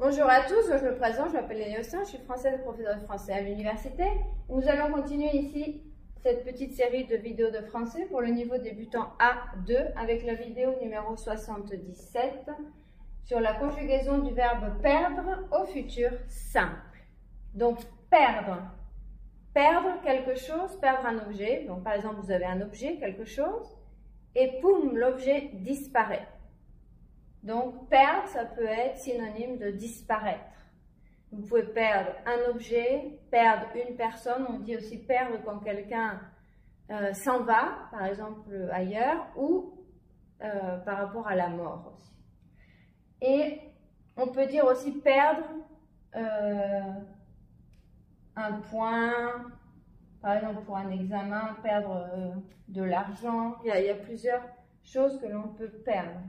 Bonjour à tous, je me présente, je m'appelle Léonie Austin, je suis française et professeure de français à l'université. Nous allons continuer ici cette petite série de vidéos de français pour le niveau débutant A2 avec la vidéo numéro 77 sur la conjugaison du verbe perdre au futur simple. Donc perdre, perdre quelque chose, perdre un objet. Donc par exemple vous avez un objet, quelque chose, et poum, l'objet disparaît. Donc, perdre, ça peut être synonyme de disparaître. Vous pouvez perdre un objet, perdre une personne. On dit aussi perdre quand quelqu'un s'en va, par exemple ailleurs, ou par rapport à la mort aussi. Et on peut dire aussi perdre un point, par exemple pour un examen, perdre de l'argent. Il y a plusieurs choses que l'on peut perdre.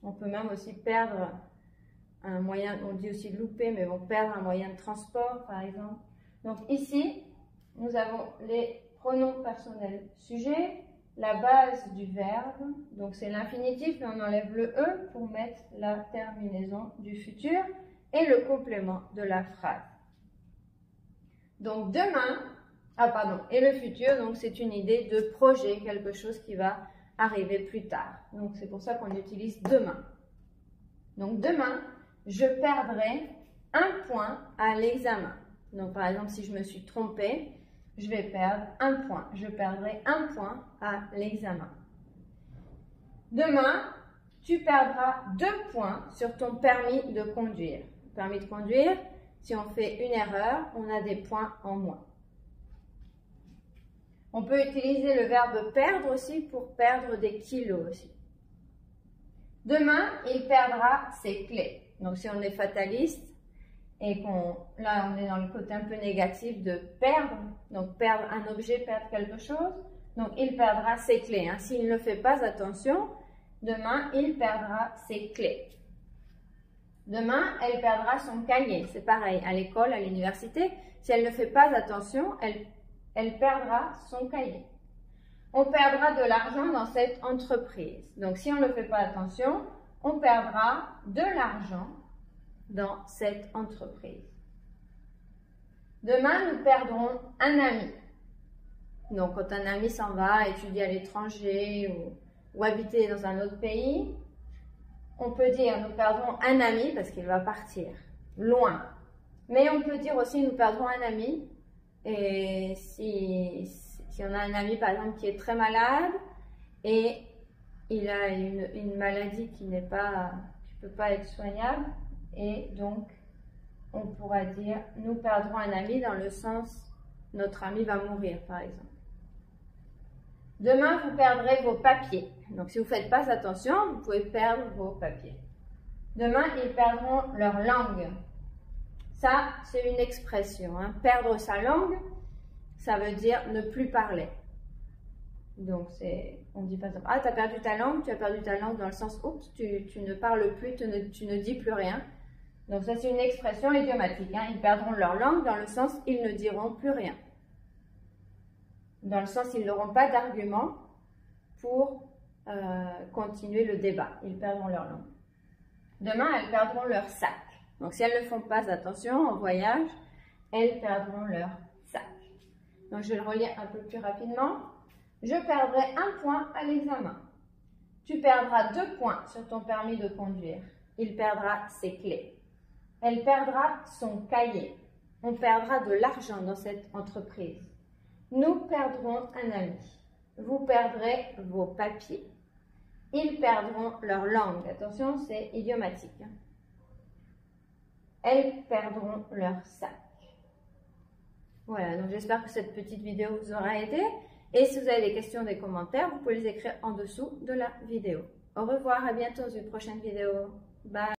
On peut même aussi perdre un moyen, on dit aussi louper, mais bon, perdre un moyen de transport, par exemple. Donc ici, nous avons les pronoms personnels sujet, la base du verbe, donc c'est l'infinitif, mais on enlève le E pour mettre la terminaison du futur et le complément de la phrase. Donc demain, et le futur, donc c'est une idée de projet, quelque chose qui va arriver plus tard. Donc c'est pour ça qu'on utilise demain. Donc demain, je perdrai un point à l'examen. Donc par exemple, si je me suis trompée, je vais perdre un point. Je perdrai un point à l'examen. Demain, tu perdras 2 points sur ton permis de conduire. Permis de conduire, si on fait une erreur, on a des points en moins. On peut utiliser le verbe perdre aussi pour perdre des kilos aussi. Demain, il perdra ses clés. Donc, si on est fataliste et là, on est dans le côté un peu négatif de perdre, donc perdre un objet, perdre quelque chose, donc il perdra ses clés. Hein. S'il ne fait pas attention, demain, il perdra ses clés. Demain, elle perdra son cahier. C'est pareil, à l'école, à l'université, si elle ne fait pas attention, elle perdra son cahier. On perdra de l'argent dans cette entreprise. Donc, si on ne fait pas attention, on perdra de l'argent dans cette entreprise. Demain, nous perdrons un ami. Donc, quand un ami s'en va étudier à l'étranger ou habiter dans un autre pays, on peut dire nous perdrons un ami parce qu'il va partir loin. Mais on peut dire aussi nous perdrons un ami. Et si on a un ami, par exemple, qui est très malade et il a une maladie qui ne peut pas être soignable, et donc on pourra dire nous perdrons un ami dans le sens notre ami va mourir, par exemple. Demain, vous perdrez vos papiers. Donc, si vous ne faites pas attention, vous pouvez perdre vos papiers. Demain, ils perdront leur langue. Ça, c'est une expression. Hein. Perdre sa langue, ça veut dire ne plus parler. Donc, on dit pas ça. Ah, tu as perdu ta langue, tu as perdu ta langue dans le sens, oups, tu ne parles plus, tu ne dis plus rien. Donc, ça, c'est une expression idiomatique. Hein. Ils perdront leur langue dans le sens, ils ne diront plus rien. Dans le sens, ils n'auront pas d'argument pour continuer le débat. Ils perdront leur langue. Demain, elles perdront leur sac. Donc, si elles ne font pas attention en voyage, elles perdront leur sac. Donc, je vais le relire un peu plus rapidement. Je perdrai un point à l'examen. Tu perdras 2 points sur ton permis de conduire. Il perdra ses clés. Elle perdra son cahier. On perdra de l'argent dans cette entreprise. Nous perdrons un ami. Vous perdrez vos papiers. Ils perdront leur langue. Attention, c'est idiomatique. Elles perdront leur sac. Voilà, donc j'espère que cette petite vidéo vous aura aidé. Et si vous avez des questions, des commentaires, vous pouvez les écrire en dessous de la vidéo. Au revoir, à bientôt dans une prochaine vidéo. Bye!